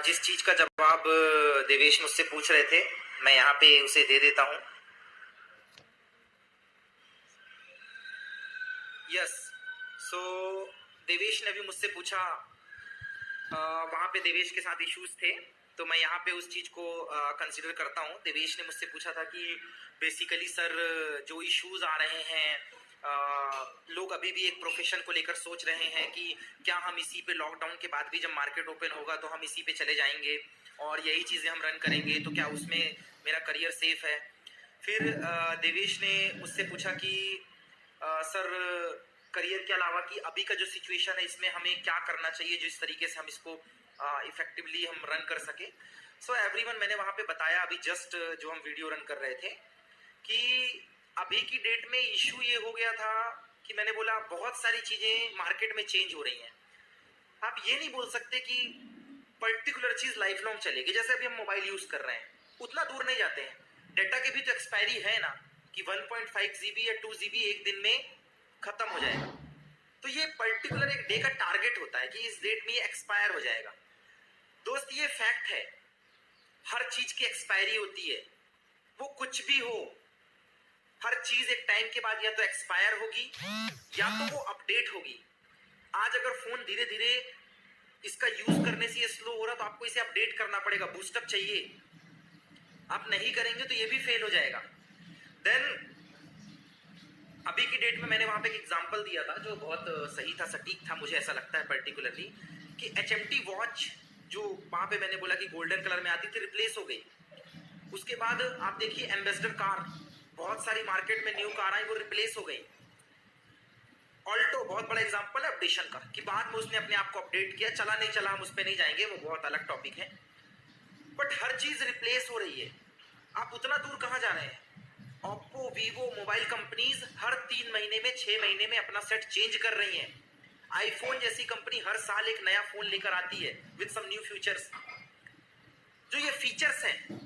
जिस चीज का जवाब देवेश मुझसे पूछ रहे थे, मैं यहाँ पे उसे दे देता हूँ। यस, सो देवेश ने भी मुझसे पूछा, वहाँ पे देवेश के साथ इश्यूज थे, तो मैं यहाँ पे उस चीज को कंसिडर करता हूँ। देवेश ने मुझसे पूछा था कि बेसिकली सर, जो इश्यूज आ रहे हैं, लोग अभी भी एक प्रोफेशन को लेकर सोच रहे हैं कि क्या हम इसी पे लॉकडाउन के बाद भी जब मार्केट ओपन होगा तो हम इसी पे चले जाएंगे और यही चीज़ें हम रन करेंगे, तो क्या उसमें मेरा करियर सेफ है। फिर देवेश ने मुझसे पूछा कि सर, करियर के अलावा कि अभी का जो सिचुएशन है इसमें हमें क्या करना चाहिए जिस तरीके से हम इसको इफेक्टिवली हम रन कर सके। सो एवरीवन, मैंने वहाँ पे बताया अभी जस्ट जो हम वीडियो रन कर रहे थे कि अभी की डेट में इशू ये हो गया था कि मैंने बोला बहुत सारी चीजें मार्केट में चेंज हो रही हैं। आप ये नहीं बोल सकते कि पर्टिकुलर चीज लाइफ लॉन्ग चलेगी। जैसे अभी हम मोबाइल यूज कर रहे हैं, उतना दूर नहीं जाते हैं। डेटा की भी तो एक्सपायरी है ना, कि 1.5 GB या 2 GB एक दिन में खत्म हो जाएगा। तो ये पर्टिकुलर एक डे का टारगेट होता है कि इस डेट में ये एक्सपायर हो जाएगा। दोस्त, ये फैक्ट है, हर चीज की एक्सपायरी होती है। वो कुछ भी हो, हर चीज एक टाइम के बाद या तो एक्सपायर होगी या तो वो अपडेट होगी। आज अगर फोन धीरे धीरे इसका यूज करने से ये स्लो हो रहा तो आपको इसे अपडेट करना पड़ेगा, बूस्टअप चाहिए। आप नहीं करेंगे तो ये भी फेल हो जाएगा। देन अभी की डेट में मैंने वहां पे एक एग्जांपल दिया था जो बहुत सही था, सटीक था, मुझे ऐसा लगता है पर्टिकुलरली, कि HMT वॉच जो वहां पे मैंने बोला कि गोल्डन कलर में आती थी, रिप्लेस हो गई। उसके बाद आप देखिए एम्बेसडर कार, बहुत सारी मार्केट में न्यू कार आई, वो रिप्लेस हो गई। ऑल्टो बहुत बड़ा एग्जांपल है अपडेशन का, कि बाद में उसने अपने आप को अपडेट किया। चला नहीं चला हम उस पर नहीं जाएंगे, वो बहुत अलग टॉपिक है। बट हर चीज रिप्लेस हो रही है। आप उतना दूर कहां जा रहे हैं? ओप्पो, वीवो, मोबाइल कंपनीज हर 3 महीने में, 6 महीने में अपना सेट चेंज कर रही हैं। आईफोन जैसी कंपनी हर साल एक नया फोन लेकर आती है विद सम न्यू फीचर्स। जो ये फीचर्स हैं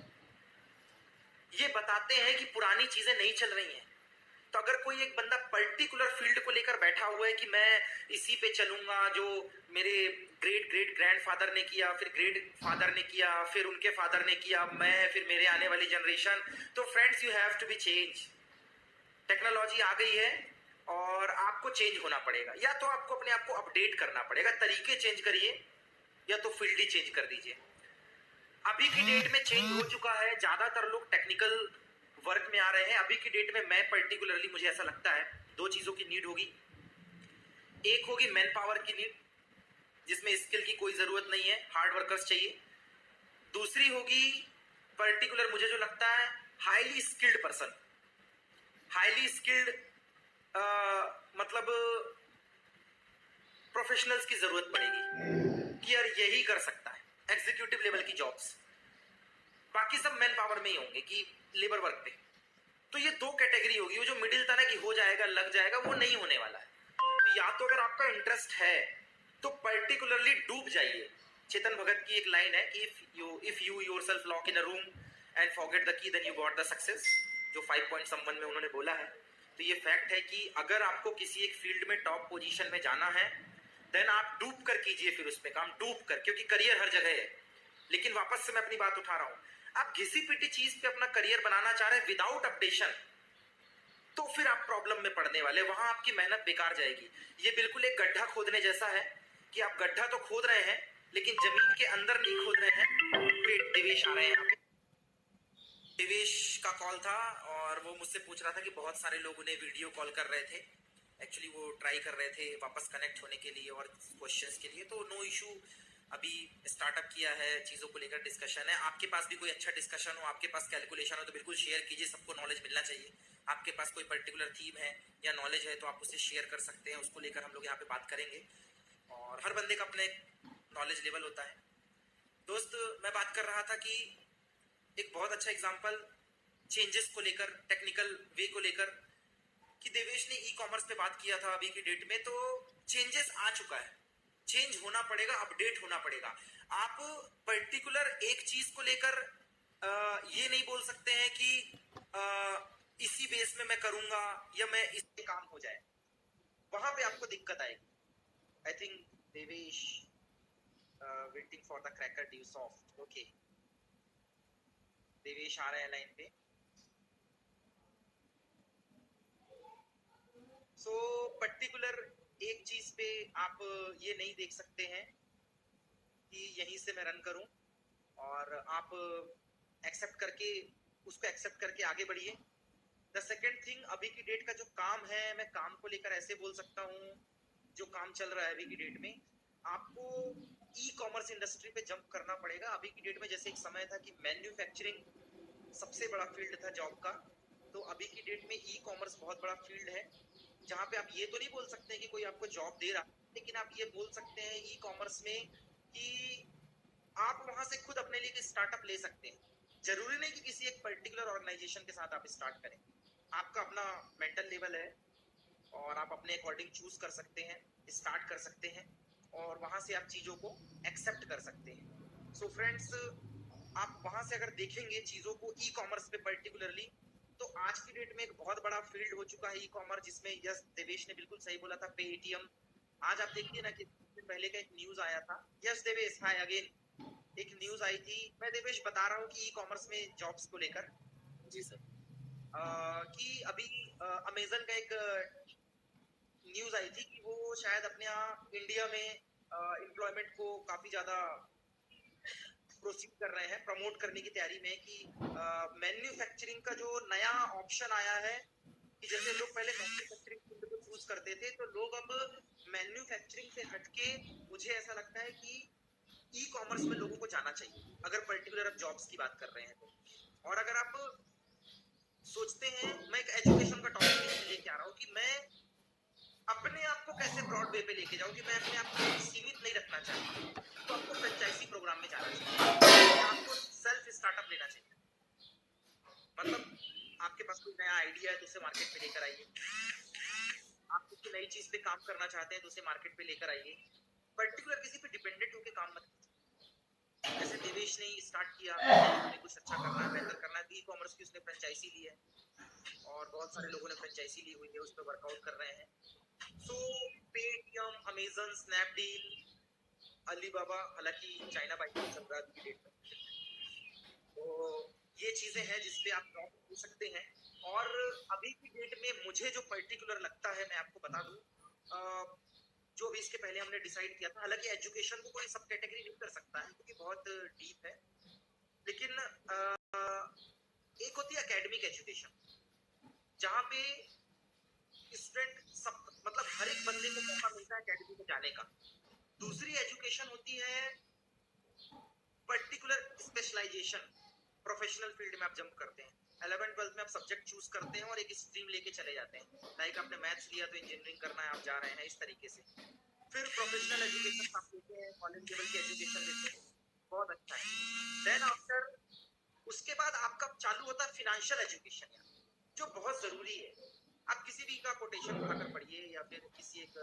ये बताते हैं कि पुरानी चीजें नहीं चल रही हैं। तो अगर कोई एक बंदा पर्टिकुलर फील्ड को लेकर बैठा हुआ है कि मैं इसी पे चलूंगा, जो मेरे ग्रेट ग्रेट ग्रैंडफादर ने किया, फिर ग्रेट फादर ने किया, फिर उनके फादर ने किया, मैं, फिर मेरे आने वाली जनरेशन, तो friends, you have to be change. Technology आ गई है और आपको चेंज होना पड़ेगा। या तो आपको अपने आप को अपडेट करना पड़ेगा, तरीके चेंज करिए, या तो फील्ड ही चेंज कर दीजिए। अभी की डेट में चेंज हो चुका है, ज्यादातर लोग टेक्निकल वर्क में आ रहे हैं। अभी की डेट में मैं पर्टिकुलरली, मुझे ऐसा लगता है दो चीजों की नीड होगी। एक होगी मैन पावर की नीड, जिसमें स्किल की कोई जरूरत नहीं है, हार्ड वर्कर्स चाहिए। दूसरी होगी पर्टिकुलर, मुझे जो लगता है, highly skilled person. Highly skilled मतलब प्रोफेशनल्स की जरूरत पड़ेगी कि यार यही कर सकता है, एग्जीक्यूटिव लेवल की जॉब्स। बाकी सब मैन पावर में ही होंगे कि लेबर वर्क पे। तो ये दो कैटेगरी होगी। वो जो मिडिल था ना कि हो जाएगा, लग जाएगा, वो नहीं होने वाला है। तो या तो अगर आपका इंटरेस्ट है तो पर्टिकुलरली डूब जाइए। चेतन भगत की एक लाइन है कि if you yourself lock in a room and forget the key, then you got the success, जो 5 पॉइंट समवन में उन्होंने बोला है। तो ये फैक्ट है कि अगर आपको किसी एक फील्ड में टॉप पोजीशन में जाना है, देन आप डूब कर कीजिए फिर उसमें काम, डूब कर, क्योंकि करियर हर जगह है। लेकिन वापस से मैं अपनी बात उठा रहा हूं, आप घिसी पिटी चीज पे अपना करियर बनाना चाह रहे हैं विदाउट अपडेशन, तो फिर आप प्रॉब्लम में पड़ने वाले, वहां आपकी मेहनत बेकार जाएगी। ये बिल्कुल एक गड्ढा खोदने जैसा है कि आप गड्ढा तो खोद रहे हैं लेकिन जमीन के अंदर नहीं खोद रहे हैं। देवेश आ रहे हैं यहाँ पे। देवेश का कॉल था और वो मुझसे पूछ रहा था कि बहुत सारे लोग उन्हें वीडियो कॉल कर रहे थे। एक्चुअली वो ट्राई कर रहे थे वापस कनेक्ट होने के लिए और क्वेश्चंस के लिए। तो नो इशू, अभी स्टार्टअप किया है, चीज़ों को लेकर डिस्कशन है। आपके पास भी कोई अच्छा डिस्कशन हो, आपके पास कैलकुलेशन हो, तो बिल्कुल शेयर कीजिए, सबको नॉलेज मिलना चाहिए। आपके पास कोई पर्टिकुलर थीम है या नॉलेज है तो आप उसे शेयर कर सकते हैं, उसको लेकर हम लोग यहाँ पे बात करेंगे। और हर बंदे का अपना एक नॉलेज लेवल होता है। दोस्त, मैं बात कर रहा था कि एक बहुत अच्छा एग्जाम्पल चेंजेस को लेकर, टेक्निकल वे को लेकर, कि देवेश ने ई कॉमर्स पे बात किया था अभी की डेट में। तो चेंजेस आ चुका है, चेंज होना पड़ेगा, अपडेट होना पड़ेगा। आप पर्टिकुलर एक चीज को लेकर ये नहीं बोल सकते हैं कि इसी बेस में मैं करूंगा या मैं इससे काम हो जाए, वहां पे आपको दिक्कत आएगी। I think Devesh waiting for the cracker due soft. Okay, Devesh आ रहे हैं लाइन पे। सो पर्टिकुलर एक चीज पे आप ये नहीं देख सकते हैं कि यहीं से मैं रन करूं, और आप एक्सेप्ट करके उसको एक्सेप्ट करके आगे बढ़िए। द सेकेंड थिंग, अभी की डेट का जो काम है, मैं काम को लेकर ऐसे बोल सकता हूँ, जो काम चल रहा है अभी की डेट में, आपको ई कॉमर्स इंडस्ट्री पे जंप करना पड़ेगा। अभी की डेट में जैसे एक समय था कि मैन्युफैक्चरिंग सबसे बड़ा फील्ड था जॉब का, तो अभी की डेट में ई कॉमर्स बहुत बड़ा फील्ड है, जहाँ पे आप ये तो नहीं बोल सकते कि कोई आपको जॉब दे रहा, लेकिन आप ये बोल सकते हैं ई कॉमर्स में कि आप वहां से खुद अपने लिए स्टार्टअप ले सकते हैं। जरूरी नहीं कि किसी एक पर्टिकुलर ऑर्गेनाइजेशन के साथ आप स्टार्ट करें, आपका अपना मेंटल लेवल है और आप अपने अकॉर्डिंग चूज कर सकते हैं, स्टार्ट कर सकते हैं, और वहां से आप चीजों को एक्सेप्ट कर सकते हैं। सो फ्रेंड्स, आप वहां से अगर देखेंगे चीजों को ई कॉमर्स पे पर्टिकुलरली, तो आज की डेट में एक बहुत बड़ा फील्ड हो चुका है ई कॉमर्स, जिसमें यस, देवेश ने बिल्कुल सही बोला था, पेटीएम। आज आप देखिए ना कि पहले का एक न्यूज आया था, यस देवेश, हाय अगेन, एक न्यूज आई थी, मैं देवेश बता रहा हूँ कि ई कॉमर्स में जॉब्स को लेकर। जी सर। कि अभी अमेजन का एक न्यूज आई थी कि वो शायद अपने यहाँ इंडिया में एम्प्लॉयमेंट को काफी ज्यादा प्रोसीड कर रहे हैं, प्रमोट करने की तैयारी में, कि मैन्युफैक्चरिंग का जो नया ऑप्शन आया है, कि जैसे लोग पहले मैन्युफैक्चरिंग फील्ड को चूज करते थे, तो लोग अब मैन्युफैक्चरिंग से हटके, मुझे ऐसा लगता है कि ई कॉमर्स में लोगों को जाना चाहिए, अगर पर्टिकुलर आप जॉब्स की बात कर रहे हैं तो। और अगर आप सोचते हैं, मैं एक एजुकेशन का टॉपिक लेके आ रहा हूँ कि मैं अपने आप को कैसे ब्रॉड वे पे लेके जाऊं, कि मैं अपने आप को सीमित नहीं रखना चाहता, तो आपको फ्रेंचाइजी प्रोग्राम में जाना चाहिए, आपको सेल्फ स्टार्टअप लेना चाहिए। मतलब आपके पास कोई नया आइडिया है तो उसे मार्केट में लेकर आइए, आप किसी नई चीज पे काम करना चाहते हैं तो उसे मार्केट पे लेकर आइए, पर्टिकुलर किसी पे डिपेंडेंट होकर काम मत कीजिए। जैसे देवेश ने स्टार्ट किया, हमें कुछ अच्छा करना है, बेहतर करना है, ई कॉमर्स की उसने फ्रेंचाइजी ली है, और बहुत सारे लोगों ने फ्रेंचाइजी ली हुई है, उस पर वर्कआउट कर रहे हैं। सो पेटीएम, अमेजन, स्नैपडील, अलीबाबा, हालांकि चाइना बाइक चल रहा है अभी की डेट में, तो ये चीजें हैं जिसपे आप जॉब कर सकते हैं। और अभी की डेट में मुझे जो पर्टिकुलर लगता है, मैं आपको बता दूं, जो अभी इसके पहले हमने डिसाइड किया था, हालांकि एजुकेशन को कोई सब कैटेगरी नहीं कर सकता है क्योंकि बहुत डीप है, लेकिन एक होती है एकेडमिक एजुकेशन, जहाँ पे स्टूडेंट सब, मतलब हर एक बंदे को मौका मिलता है एकेडमी में जाने का। दूसरी एजुकेशन होती है पर्टिकुलर स्पेशलाइजेशन, प्रोफेशनल फील्ड में आप जंप करते हैं, 11th-12th में आप सब्जेक्ट चूज करते हैं और एक स्ट्रीम लेके चले जाते हैं, लाइक आपने मैथ्स लिया तो इंजीनियरिंग करना है, आप जा रहे हैं इस तरीके से। फिर प्रोफेशनल एजुकेशन आप लेते हैं, कॉलेज लेवल की एजुकेशन लेते हैं, बहुत अच्छा है। देन आफ्टर, उसके बाद आपका चालू होता है फिनेंशियल एजुकेशन, जो बहुत जरूरी है। आप किसी भी का कोटेशन उठाकर पढ़िए या फिर किसी एक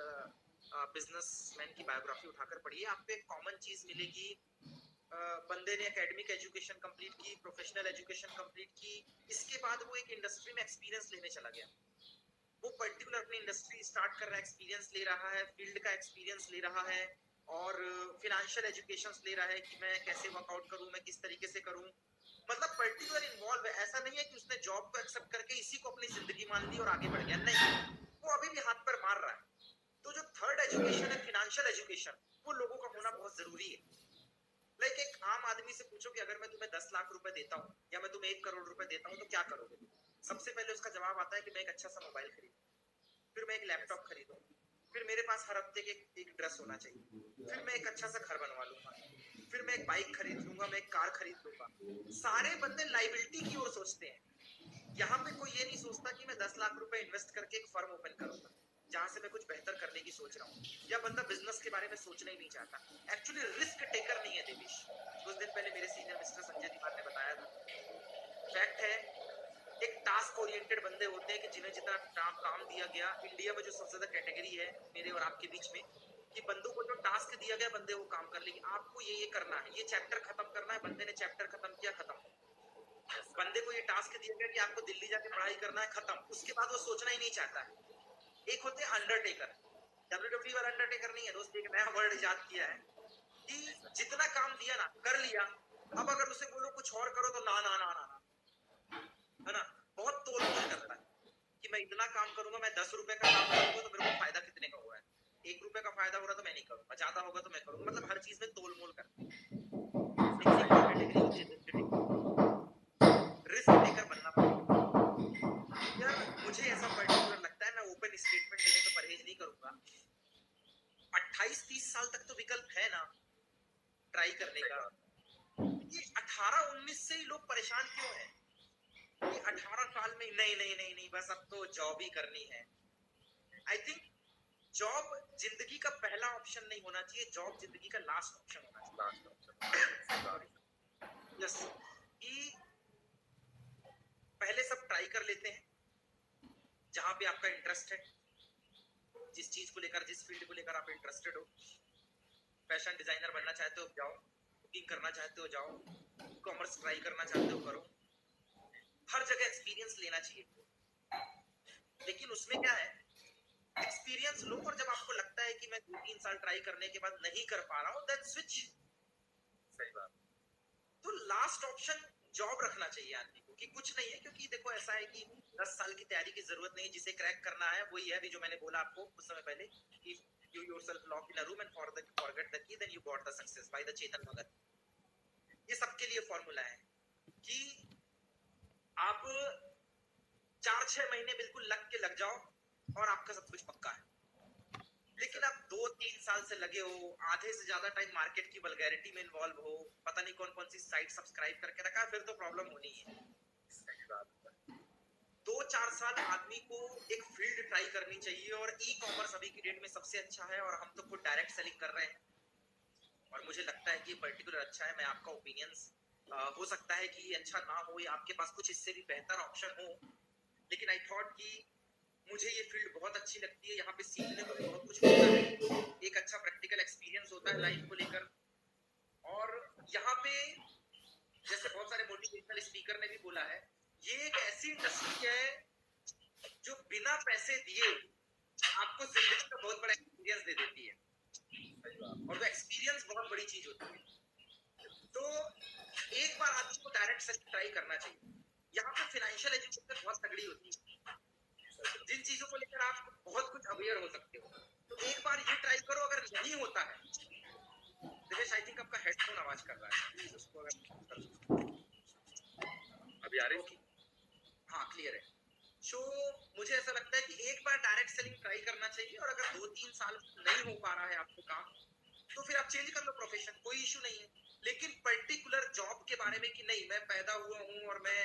बिजनेसमैन की बायोग्राफी उठाकर पढ़िए, आपको एक कॉमन चीज मिलेगी। बंदे ने एकेडमिक एजुकेशन कंप्लीट की, प्रोफेशनल एजुकेशन कंप्लीट की, इसके बाद वो एक इंडस्ट्री में एक्सपीरियंस लेने चला गया, वो पर्टिकुलर अपनी इंडस्ट्री स्टार्ट कर रहा है, एक्सपीरियंस ले रहा है, फील्ड का एक्सपीरियंस ले रहा है, और फिनेंशियल एजुकेशन ले रहा है कि मैं कैसे वर्कआउट करूं, मैं किस तरीके से करूं, मतलब पर्टिकुलर इन्वॉल्व है। ऐसा नहीं है कि उसने जॉब को एक्सेप्ट करके इसी को अपनी जिंदगी मान ली और आगे बढ़ गया, नहीं, वो अभी भी हाथ पर मार रहा है। तो जो थर्ड एजुकेशन है, फिनेंशियल एजुकेशन, वो लोगों का होना बहुत जरूरी है। लाइक एक आम आदमी से पूछो कि अगर मैं तुम्हें 10 लाख रुपए देता हूँ या मैं तुम्हें 1 करोड़ रुपए देता हूँ तो क्या करोगे, सबसे पहले उसका जवाब आता है कि मैं एक अच्छा सा मोबाइल खरीदूं, फिर मैं एक लैपटॉप खरीदूं, फिर मेरे पास हर हफ्ते के एक ड्रेस होना चाहिए, फिर मैं एक अच्छा सा घर बनवा लूंगा, फिर मैं एक बाइक खरीद लूंगा, मैं एक कार खरीद लूंगा। सारे बंदे लाइबिलिटी की ओर सोचते हैं, यहाँ पे कोई ये नहीं सोचता कि मैं 10 लाख रुपए इन्वेस्ट करके एक फर्म ओपन करूंगा जहां से मैं कुछ बेहतर करने की सोच रहा हूँ, या बंदा बिजनेस के बारे में सोचना ही नहीं चाहता। एक्चुअली रिस्क टेकर नहीं है देवेश। कुछ दिन पहले मेरे सीनियर मिस्टर संजय दीवार ने बताया था, फैक्ट है, एक टास्क ओरिएंटेड बंदे होते हैं कि जिन्हें जितना काम दिया गया, इंडिया में जो सबसे ज्यादा कैटेगरी है मेरे और आपके बीच में, कि बंदों को जो टास्क दिया गया बंदे वो काम कर लेंगे, आपको ये करना है, ये चैप्टर खत्म करना है, बंदे ने चैप्टर खत्म किया, खत्म। बंदे को ये टास्क दिया गया कि आपको दिल्ली जाके पढ़ाई करना है, खत्म, उसके बाद वो सोचना ही नहीं चाहता है। एक होते हैं अंडरटेकर, WWE वाला अंडरटेकर नहीं है दोस्त, एक नया वर्ड इजाद किया है, कि जितना काम दिया ना कर लिया, अब अगर उसे बोलो कुछ और करो तो ना ना ना ना ना, है ना। बहुत तोल मोल करता है कि मैं इतना काम करूंगा, मैं 10 रुपए का काम करूंगा तो मेरे को फायदा कितने का हुआ है, 1 रुपए का फायदा हो रहा तो मैं नहीं करूंगा, ज्यादा होगा तो मैं करूंगा, मतलब हर चीज में तोल मोल करता है। लेकिन एक और कैटेगरी होती है रिस्क टेकर बनना पड़ेगा यार। मुझे ऐसा पर्टिकुलर लगता है, मैं ओपन स्टेटमेंट देने पे परहेज नहीं करूंगा। 28-30 साल तक तो विकल्प है ना ट्राई करने का। ये 18-19 से ही लोग परेशान क्यों हैं कि 18 साल में नहीं नहीं नहीं नहीं बस अब तो जॉब ही करनी है। आई थिंक जॉब जिंदगी का पहला ऑप्शन नहीं होना चाहिए, जॉब जिंदगी का लास्ट ऑप्शन होना चाहिए। यस, कि पहले सब ट्राई कर लेते हैं जहां पे आपका इंटरेस्ट है, जिस चीज को लेकर, जिस फील्ड को लेकर आप इंटरेस्टेड हो। फैशन डिजाइनर बनना चाहते हो जाओ, कुकिंग करना चाहते हो जाओ, कॉमर्स ट्राई करना चाहते हो करो। हर जगह एक्सपीरियंस लेना चाहिए, लेकिन उसमें क्या है, एक्सपीरियंस लो और जब आपको लगता है कि मैं 2-3 साल ट्राई करने के बाद नहीं कर पा रहा हूँ, देन स्विच। सही बात। तो लास्ट ऑप्शन जॉब रखना चाहिए आदमी को, कि कुछ नहीं है, क्योंकि देखो ऐसा है कि 10 साल की तैयारी की जरूरत नहीं है, जिसे क्रैक करना है वही है अभी जो मैंने बोला आपको कुछ समय पहले, कि you yourself lock in a room and forget the key, then you got the success by the Chetan Bhagat. ये सबके लिए फॉर्मूला है कि आप 4-6 महीने बिल्कुल लग के लग जाओ और आपका सब कुछ पक्का है। लेकिन आप 2-3 साल से लगे हो, आधे से ज्यादा टाइम मार्केट की वल्गैरिटी में इन्वॉल्व हो, पता नहीं कौन कौन सी साइट सब्सक्राइब करके रखा है, फिर तो प्रॉब्लम होनी है। 2-4 साल आदमी को एक फील्ड ट्राई करनी चाहिए, और ई कॉमर्स अभी की डेट में सबसे अच्छा है, और हम तो खुद डायरेक्ट सेलिंग कर रहे हैं और मुझे लगता है कि ये पर्टिकुलर अच्छा है। मैं आपका ओपिनियंस हो सकता है कि ये अच्छा ना हो या आपके पास कुछ इससे भी बेहतर ऑप्शन हो, लेकिन आई थॉट कि मुझे ये फील्ड बहुत अच्छी लगती है, यहाँ पे सीखने को भी बहुत कुछ मिलता है, एक अच्छा प्रैक्टिकल एक्सपीरियंस होता है लाइफ को लेकर। और यहाँ पे जैसे बहुत सारे मोटिवेशनल स्पीकर ने भी बोला है, ये एक ऐसी इंडस्ट्री है जो बिना पैसे दिए आपको जिंदगी का बहुत बड़ा एक्सपीरियंस दे देती है, और वो एक्सपीरियंस बहुत बड़ी चीज होती है। तो एक बार आदमी को डायरेक्ट सेलिंग ट्राई करना चाहिए। यहाँ पे फाइनेंशियल एजुकेशन बहुत तगड़ी होती है, जिन चीजों को लेकर आप बहुत कुछ अवेयर हो सकते हो। तो एक बार ये ट्राई करो, अगर नहीं होता है, दिनेश आई थिंक आपका हेडफोन आवाज कर रहा है, प्लीज उसको अगर अभी आ रही है। हाँ क्लियर है। सो मुझे ऐसा लगता है कि एक बार डायरेक्ट सेलिंग ट्राई करना चाहिए, और अगर 2-3 साल नहीं हो पा रहा है आपको काम, तो फिर आप चेंज कर लो प्रोफेशन, कोई इशू नहीं है। लेकिन पर्टिकुलर जॉब के बारे में कि नहीं मैं पैदा हुआ हूँ और मैं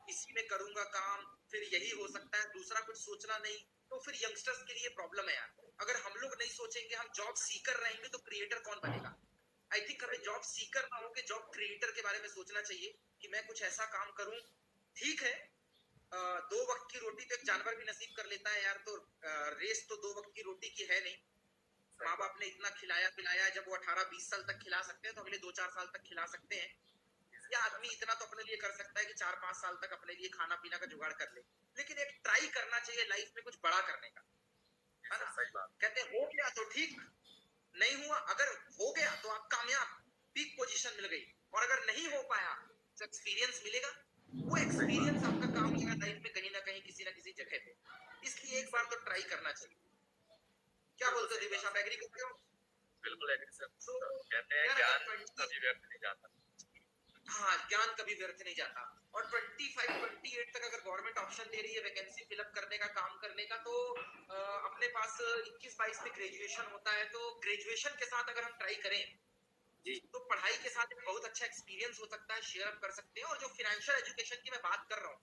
इसी में करूंगा काम, फिर यही हो सकता है, दूसरा कुछ सोचना नहीं, तो फिर यंगस्टर्स के लिए प्रॉब्लम है यार। अगर हम लोग नहीं सोचेंगे, हम जॉब सीकर रहेंगे, तो क्रिएटर कौन बनेगा। आई थिंक हमें जॉब सीकर ना होकर जॉब क्रिएटर के बारे में सोचना चाहिए कि मैं कुछ ऐसा काम करूं। ठीक है, 2 वक्त की रोटी तो एक जानवर भी नसीब कर लेता है यार, तो रेस तो 2 वक्त की रोटी की है नहीं। माँ बाप ने इतना खिलाया पिलाया, जब वो 18-20 साल तक खिला सकते हैं तो अगले 2-4 साल तक खिला सकते हैं, या आदमी इतना तो अपने लिए कर सकता है कि 4-5 साल तक अपने लिए खाना पीना का जुगाड़ कर ले। लेकिन एक ट्राई करना चाहिए लाइफ में कुछ बड़ा करने का, है ना। सही बात। कहते हैं हो गया तो ठीक, नहीं हुआ, अगर हो गया तो आप कामयाब, पीक पोजीशन मिल गई, और अगर नहीं हो पाया तो एक्सपीरियंस मिलेगा। वो एक्सपीरियंस आपका काम आएगा लाइफ में कहीं ना कहीं, किसी ना किसी जगह पे। इसलिए एक बार तो ट्राई करना चाहिए। क्या बोलते हो दिवेश, आप एग्री करते हो। बिल्कुल एग्री सर। तो कहते हैं ज्ञान कभी व्यर्थ नहीं जाता। हाँ, ज्ञान कभी व्यर्थ नहीं जाता। और 25-28 तक अगर गवर्नमेंट ऑप्शन दे रही है वैकेंसी फिलअप करने का, काम करने का, तो अपने पास 21-22 में ग्रेजुएशन होता है, तो ग्रेजुएशन के साथ अगर हम ट्राई करें जी, तो पढ़ाई के साथ एक बहुत अच्छा एक्सपीरियंस हो सकता है, शेयर अप कर सकते हैं। और जो फाइनेंशियल एजुकेशन की मैं बात कर रहा हूँ,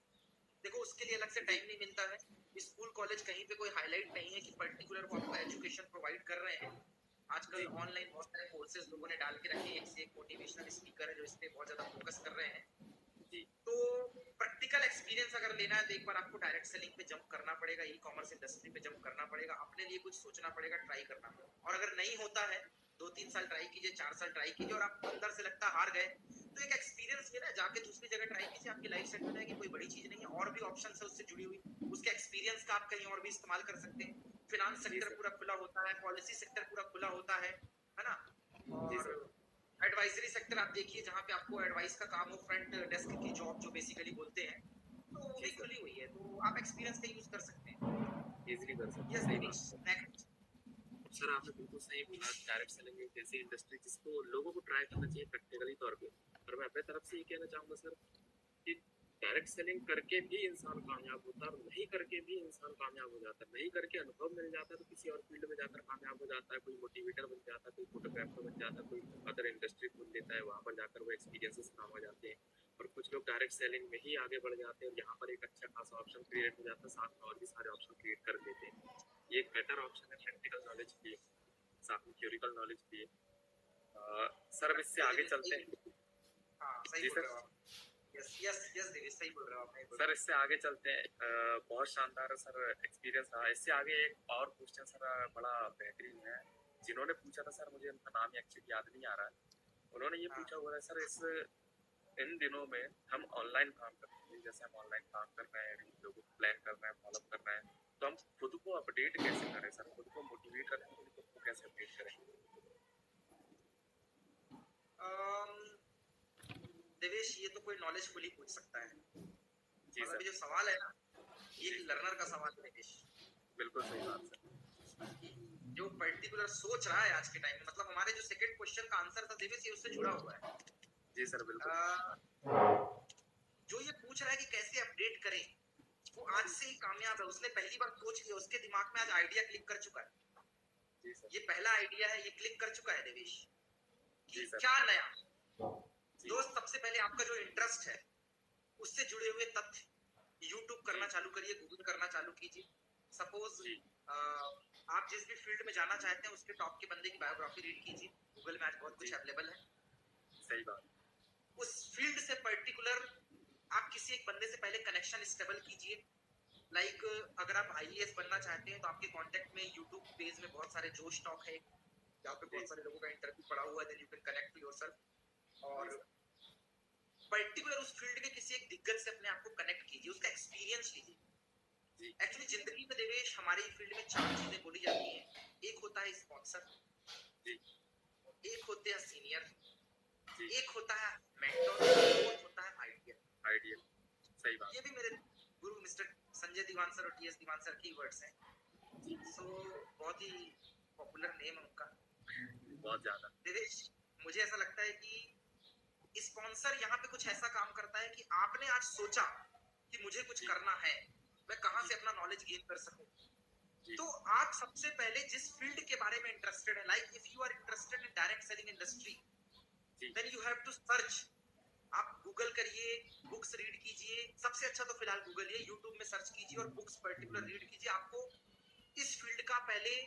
देखो उसके लिए अलग से टाइम नहीं मिलता है, स्कूल कॉलेज कहीं पे कोई हाईलाइट नहीं है कि पर्टिकुलर वो आपको एजुकेशन प्रोवाइड कर रहे हैं। आजकल ऑनलाइन बहुत सारे कोर्सेज लोगों ने डाल के रखे हैं, एक से एक मोटिवेशनल स्पीकर है जो इस पे बहुत ज्यादा फोकस कर रहे हैं जी। तो प्रैक्टिकल एक्सपीरियंस अगर लेना है तो एक बार आपको डायरेक्ट सेलिंग पे जंप करना पड़ेगा, ई कॉमर्स इंडस्ट्री पे जंप करना पड़ेगा, अपने लिए कुछ सोचना पड़ेगा, ट्राई करना पड़ेगा। और अगर नहीं होता है, 2-3 साल ट्राई कीजिए, 4 साल ट्राई कीजिए, और आप अंदर से लगता हार गए, तो एक एक्सपीरियंस मिला, जाके दूसरी जगह ट्राई कीजिए, आपकी लाइफ सेट हो जाएगी, कोई बड़ी चीज नहीं है। और भी ऑप्शन है उससे जुड़ी हुई, उसके एक्सपीरियंस का आप कहीं और भी इस्तेमाल कर सकते हैं। फिनांस सेक्टर पूरा खुला होता है, पॉलिसी सेक्टर पूरा खुला होता है ना। जी और सर। एडवाइजरी सेक्टर आप देखिए जहाँ पे आपको एडवाइस का काम हो, फ्रंट डेस्क की जॉब जो बेसिकली बोलते हैं, तो वो जी भी सर। खुली हुई है, तो आप एक्सपीरियंस का यूज कर सकते हैं। इजीली कर सकते हैं, यस सही दिनेश, बात है। नेक्स्ट। सर आपने बिल्कुल सही बोला, डायरेक्ट सेलिंग एक ऐसी इंडस्ट्री जिसको लोगों को ट्राई करना चाहिए प्रैक्टिकली तौर पे। और मैं अपने तरफ से ये कहना चाहूंगा सर कि डायरेक्ट सेलिंग करके भी इंसान कामयाब होता है और नहीं करके भी इंसान कामयाब हो जाता है। नहीं करके अनुभव मिल जाता है तो किसी और फील्ड में जाकर कामयाब हो जाता है, कोई मोटिवेटर बन जाता है, कोई फोटोग्राफर बन जाता है, कोई अदर इंडस्ट्री खोल लेता है, वहां पर जाकर वो एक्सपीरियंसेस काम आ जाते हैं। और कुछ लोग डायरेक्ट सेलिंग में ही आगे बढ़ जाते हैं और यहाँ पर एक अच्छा खासा ऑप्शन क्रिएट हो जाता है, साथ में और भी सारे ऑप्शन क्रिएट कर लेते हैं। ये एक बेटर ऑप्शन है प्रैक्टिकल नॉलेज के लिए, साथ में थ्योरिकल नॉलेज भी है। सर अब इससे आगे चलते हैं। हाँ सही जी बोल सर। रहे हो आप। यस यस यस दिनेश, सही बोल रहे हो आप, नहीं बोल सर रहे इससे आगे चलते हैं। बहुत शानदार सर एक्सपीरियंस रहा। इससे आगे एक और क्वेश्चन सर बड़ा बेहतरीन है। जिन्होंने पूछा था सर, मुझे उनका नाम एक्चुअली याद नहीं आ रहा है। उन्होंने ये हो। हाँ पूछा हुआ है सर, इस इन दिनों में हम ऑनलाइन काम करते हैं, जैसे हम ऑनलाइन काम कर रहे हैं, लोगों को प्लान कर रहे हैं, फॉलो कर रहे हैं, तो हम खुद को अपडेट कैसे करें सर, खुद को मोटिवेट करें, खुद को कैसे अपडेट करें? अम, देवेश, ये तो कोई नॉलेजफुल ही पूछ सकता है, जी मतलब सर। ये जो सवाल है ना, ये जी एक सर, लर्नर का सवाल है देवेश। बिल्कुल सही बात सर। जो पर्टिकुलर सोच रहा है आज के टाइम में, मतलब हमारे जो सेकंड क्वेश्चन का आंसर था देवेश, ये उससे जुड़ा हुआ है। जी सर, बिल्कुल। जो ये पूछ रहा है कि कैसे अपडेट करें, वो आज जी से ही कामयाब है। उसने पहली बार सोच लिया, उसके दिमाग में आज आइडिया क्लिक कर चुका है। जी सर। ये पहला आइडिया है, ये क्लिक कर चुका है देवेश कि जी सर। क्या नया। जी दोस्त, सबसे पहले आपका जो इंटरेस्ट है उससे जुड़े हुए तथ्य यूट्यूब करना जी चालू करिए, गूगल करना चालू कीजिए। सपोज जी। आप जिस भी फील्ड में जाना चाहते हैं उसके टॉप के बंदे की बायोग्राफी रीड कीजिए, गूगल में आज बहुत कुछ जी अवेलेबल है। सही बात। उस फील्ड से पर्टिकुलर आप किसी एक बंदे से पहले कनेक्शन स्टेबल कीजिए। लाइक अगर आप आईएएस बनना चाहते हैं तो आपके कांटेक्ट में यूट्यूब पेज में बहुत सारे जोश टॉक है, जहाँ पे जी बहुत सारे लोगों का इंटरव्यू पड़ा हुआ है, then you can connect to yourself. जी और सर। पर्टिकुलर उस फील्ड के किसी एक दिग्गज से अपने आप को कनेक्ट कीजिए, उसका एक्सपीरियंस लीजिए। जी एक्चुअली जिंदगी में देवेश हमारी फील्ड में चार चीजें बोली जाती हैं। एक होता है स्पॉन्सर, जी एक होते हैं सीनियर, जी। एक होता है मेंटर, फोर्थ होता है आइडिया। आइडियल। सही बात। ये भी मेरे गुरु मिस्टर संजय दीवान सर और टीएस दीवान सर की वर्ड्स हैं। जी। सो बहुत ही पॉपुलर नेम है उनका। बहुत ज्यादा। देवेश, मुझे ऐसा लगता है कि स्पॉन्सर यहाँ पे कुछ ऐसा काम करता है कि आपने आज सोचा कि मुझे कुछ जी करना है, मैं कहाँ जी से अपना नॉलेज गेन कर सकूं। जी तो आप सबसे पहले जिस फील्ड के बारे में इंटरेस्टेड है, like if you are interested in direct selling industry, जी then you have to search. आप गूगल करिए, बुक्स रीड कीजिए। सबसे अच्छा तो फिलहाल गूगल है, यूट्यूब में सर्च कीजिए और बुक्स पर्टिकुलर रीड कीजिए। आपको इस फील्ड का पहले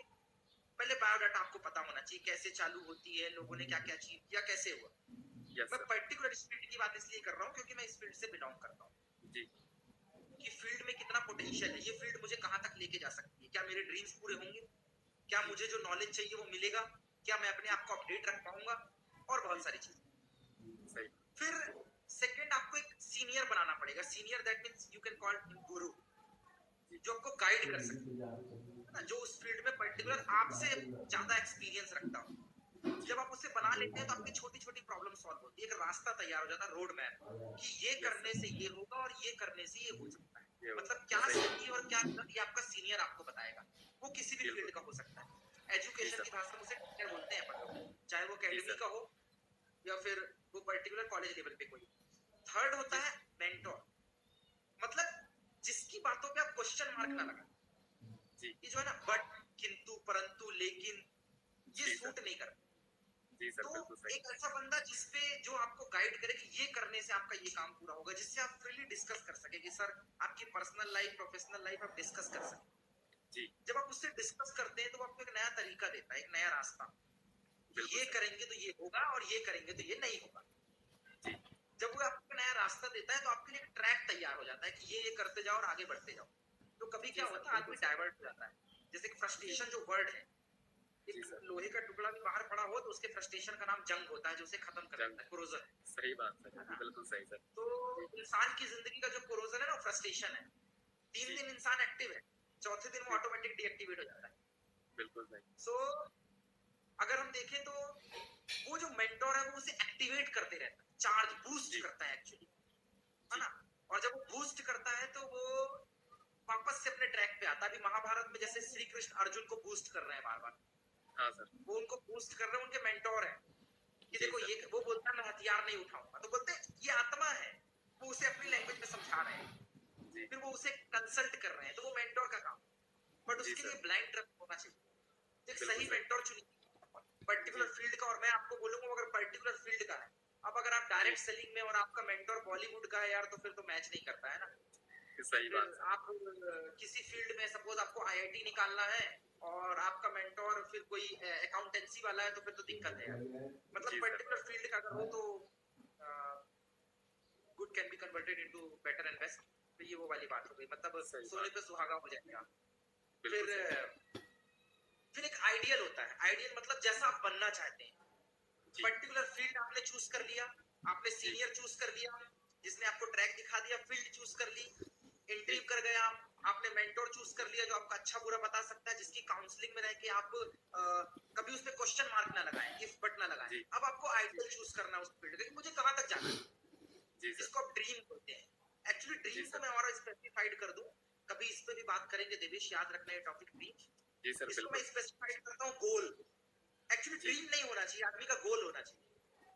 पहले बायोडाटा आपको पता होना चाहिए, कैसे चालू होती है, लोगों ने क्या क्या अचीव किया, कैसे हुआ। यस मैं सर। पर्टिकुलर इस फील्ड की बात इसलिए कर रहा हूँ क्योंकि मैं इस फील्ड से बिलोंग करता हूँ, जी कि फील्ड में कितना पोटेंशियल है, ये फील्ड मुझे कहाँ तक लेके जा सकती है, क्या मेरे ड्रीम्स पूरे होंगे, क्या जी मुझे जो नॉलेज चाहिए वो मिलेगा, क्या मैं अपने जी आप को अपडेट रख पाऊंगा, और जी। बहुत सारी चीजें। सही। फिर सेकंड, आपको एक सीनियर बनाना पड़ेगा। Senior that means you can call him गुरु, जी जो आपको गाइड कर सके, है ना, जो उस फील्ड में पर्टिकुलर आपसे ज्यादा एक्सपीरियंस रखता हो। जी। जब आप उसे बना लेते हैं तो आपकी छोटी छोटी प्रॉब्लम सॉल्व होती है, एक रास्ता तैयार हो जाता है, रोड मैप, कि ये यस करने से सर। ये होगा और ये करने से ये हो सकता है। ये हो। मतलब क्या सही। सही और क्या गलत ये आपका सीनियर आपको बताएगा। वो किसी भी बिल्कुल। फील्ड का हो सकता है। जी एजुकेशन सर। की भाषा में उसे टीचर बोलते हैं अपन लोग, चाहे वो जी अकेडमी सर। का हो या फिर वो पर्टिकुलर कॉलेज लेवल पे कोई। थर्ड होता जी है मेंटोर, मतलब जिसकी बातों पे आप क्वेश्चन मार्क ना लगा। जी ये जो है ना बट, किंतु, परंतु, लेकिन, ये जी सर। सूट नहीं करता। जी सर, तो बिल्कुल सही। एक ऐसा बंदा जिसपे जो आपको गाइड करे कि ये करने से आपका ये काम पूरा होगा, जिससे आप फ्रीली डिस्कस कर सके कि सर आपकी पर्सनल लाइफ प्रोफेशनल लाइफ आप डिस्कस कर सके। जी जब आप उससे डिस्कस करते हैं तो वो आपको एक नया तरीका देता है, एक नया रास्ता, कि बिल्कुल ये सही। करेंगे तो ये होगा और ये करेंगे तो ये नहीं होगा। जी जब वो आपको नया रास्ता देता है तो आपके लिए एक ट्रैक तैयार हो जाता है कि ये करते जाओ और आगे बढ़ते जाओ। तो कभी जी क्या सर, होता है, बिल्कुल आदमी सही। डाइवर्ट हो जाता है। जैसे कि जी फ्रस्ट्रेशन जो वर्ड है, जी एक सर। लोहे का टुकड़ा भी बाहर पड़ा हो तो उसके फ्रस्ट्रेशन का नाम जंग होता है, जो उसे खत्म कर जंग। देता है, कोरोजन, सही बात सर, है जी ना। बिल्कुल सही सर। तो इंसान की जिंदगी का जो कोरोजन है ना, फ्रस्ट्रेशन है। तीन जी दिन इंसान एक्टिव है, चौथे दिन वो जी ऑटोमेटिक डीएक्टिवेट हो जाता है। बिल्कुल सही। सो अगर हम देखें तो वो जो मेंटोर है वो उसे एक्टिवेट करते रहता है, चार्ज बूस्ट जी करता है एक्चुअली, है जी ना। और जब वो बूस्ट करता है तो वो वापस से अपने ट्रैक पे आता है। अभी महाभारत में जैसे श्री कृष्ण अर्जुन को बूस्ट कर रहे हैं बार बार, हाँ सर वो उनको बूस्ट कर रहे हैं, उनके मेंटोर है कि जी देखो सर ये, वो बोलता है मैं हथियार नहीं उठाऊंगा, तो बोलते हैं ये आत्मा है, वो उसे अपनी लैंग्वेज में समझा रहे हैं, जी फिर वो उसे कंसल्ट कर रहे हैं, तो वो मेंटोर का काम। बट जी उसके लिए सर ब्लाइंड ट्रस्ट होना चाहिए, तो एक बिल्कुल सही सही मेंटोर चुनिए जी पर्टिकुलर फील्ड का। और मैं आपको बोलूंगा अगर पर्टिकुलर फील्ड का है, अब अगर आप जी डायरेक्ट सेलिंग में और आपका मेंटोर बॉलीवुड का है यार, तो फिर तो मैच नहीं करता है ना। सही फिर बात सर आप किसी फील्ड में सपोज आपको आईआईटी निकालना है और आपका मेंटोर फिर कोई अकाउंटेंसी वाला है, तो फिर तो दिक्कत है यार। मतलब जी सर पर्टिकुलर फील्ड का अगर हो तो good can be converted into better and best, तो ये वो वाली बात हो गई, मतलब सही सोने बात पे सुहागा हो जाएगा। बिल्कुल फिर सही फिर एक आइडियल होता है, आइडियल मतलब जैसा आप बनना चाहते हैं। जी पर्टिकुलर फील्ड आपने चूज कर लिया, आपने जी सीनियर चूज कर लिया जिसने आपको ट्रैक दिखा दिया, फील्ड चूज कर ली, जी इंटरव्यू कर गए आप, आपने मेंटोर चूज कर लिया जो आपका अच्छा बुरा बता सकता है, जिसकी काउंसलिंग में रह के आप कभी उसमें क्वेश्चन मार्क ना लगाएं, इफ बट ना लगाएं। जी अब आपको जी आइडियल चूज करना है उस फील्ड का कि मुझे कहां तक जाना है, जी सर जिसको आप ड्रीम बोलते हैं। एक्चुअली जी ड्रीम को सर मैं और स्पेसिफाइड कर दूं, कभी इस पे भी बात करेंगे देवेश, याद रखना है टॉपिक ड्रीम। जी सर इसको मैं बिल्कुल स्पेसिफाइड करता हूँ गोल। एक्चुअली जी ड्रीम नहीं होना चाहिए, आदमी का गोल होना चाहिए।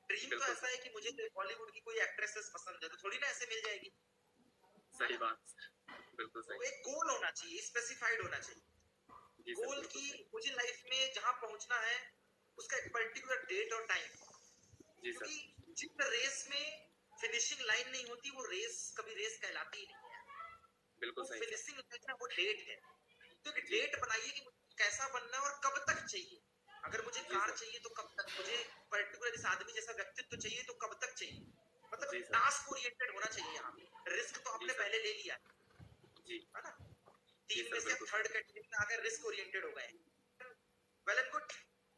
ड्रीम तो बिल्कुल ऐसा सर है कि मुझे बॉलीवुड की कोई एक्ट्रेसेस पसंद है तो थोड़ी ना ऐसे मिल जाएगी, है सही ना। बात बिल्कुल तो सही एक गोल होना चाहिए, स्पेसिफाइड होना चाहिए। जी सर गोल बिल्कुल की सही मुझे लाइफ में जहां पहुंचना है उसका एक पर्टिकुलर डेट और टाइम, जी सर क्योंकि जिस रेस में फिनिशिंग लाइन नहीं होती वो रेस कभी रेस कहलाती ही नहीं है। बिल्कुल वो सही सर फिनिशिंग लाइन है, वो डेट है। तो एक जी डेट बनाइए कि मुझे कैसा बनना है और कब तक चाहिए। अगर मुझे जी कार सर चाहिए तो कब तक, मुझे पर्टिकुलर इस आदमी जैसा व्यक्तित्व चाहिए तो कब तक चाहिए। मतलब जी सर टास्क ओरिएंटेड होना चाहिए यहाँ पे। रिस्क तो जी आपने सर पहले ले लिया जी है ना, जी तीन में सर से आप बिल्कुल थर्ड सही कैटेगरी में आकर रिस्क ओरिएंटेड हो गए। वेल एंड गुड,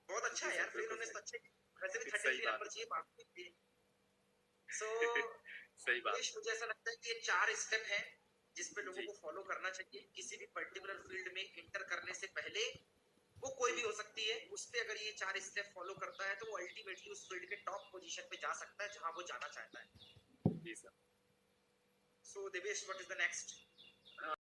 बहुत अच्छा जी है सर यार, फिर बिल्कुल उन्होंने सही अच्छे, वैसे भी एक सही 33 बात नंबर चाहिए पास के लिए। सो सही बात देश, मुझे ऐसा लगता है कि ये 4 स्टेप हैं जिस पे लोगों जी को फॉलो करना चाहिए किसी भी पर्टिकुलर फील्ड में इंटर करने से पहले। वो कोई भी जी हो सकती है, उस पे अगर ये 4 स्टेप फॉलो करता है तो वो अल्टीमेटली उस फील्ड के टॉप पोजीशन पे जा सकता है जहां वो जाना चाहता है। जी sir so Devesh, what is the next?